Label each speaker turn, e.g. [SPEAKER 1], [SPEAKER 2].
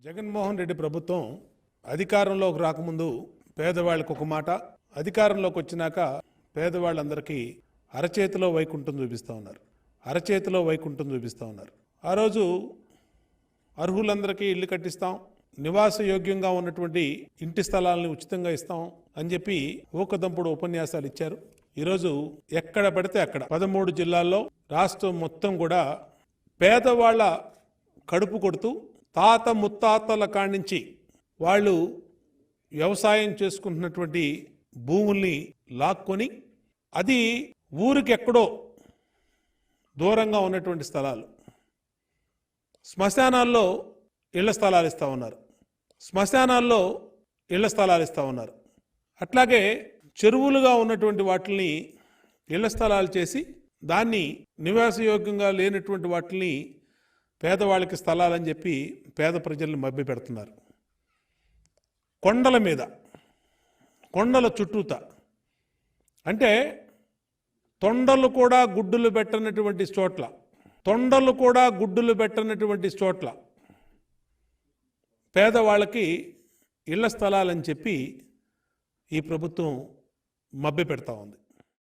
[SPEAKER 1] జగన్మోహన్ రెడ్డి ప్రభుత్వం అధికారంలోకి రాకముందు పేదవాళ్ళకు ఒక మాట, అధికారంలోకి వచ్చినాక పేదవాళ్ళందరికీ అరచేతిలో వైకుంఠం చూపిస్తూ ఉన్నారు. అరచేతిలో వైకుంఠం చూపిస్తూ ఉన్నారు. ఆ రోజు అర్హులందరికీ ఇల్లు కట్టిస్తాం, నివాస యోగ్యంగా ఉన్నటువంటి ఇంటి స్థలాలను ఉచితంగా ఇస్తాం అని చెప్పి ఊకదంపుడు ఉపన్యాసాలు ఇచ్చారు. ఈరోజు ఎక్కడ పడితే అక్కడ 13 జిల్లాల్లో రాష్ట్రం మొత్తం కూడా పేదవాళ్ళ కడుపు కొడుతూ తాత ముత్తాతల కాడించి వాళ్ళు వ్యవసాయం చేసుకుంటున్నటువంటి భూముల్ని లాక్కొని అది ఊరికి ఎక్కడో దూరంగా ఉన్నటువంటి స్థలాలు, శ్మశానాల్లో ఇళ్ల స్థలాలు ఇస్తూ ఉన్నారు. శ్మశానాల్లో ఇళ్ల స్థలాలు ఇస్తూ ఉన్నారు. అట్లాగే చెరువులుగా ఉన్నటువంటి వాటిని ఇళ్ల స్థలాలు చేసి దాన్ని నివాసయోగ్యంగా లేనటువంటి వాటిని పేదవాళ్ళకి స్థలాలని చెప్పి పేద ప్రజల్ని మభ్య పెడుతున్నారు. కొండల మీద, కొండల చుట్టూత, అంటే తొండలు కూడా గుడ్డులు పెట్టనటువంటి చోట్ల, తొండలు కూడా గుడ్డులు పెట్టనటువంటి చోట్ల పేదవాళ్ళకి ఇళ్ల స్థలాలని చెప్పి ఈ ప్రభుత్వం మభ్య పెడతా ఉంది.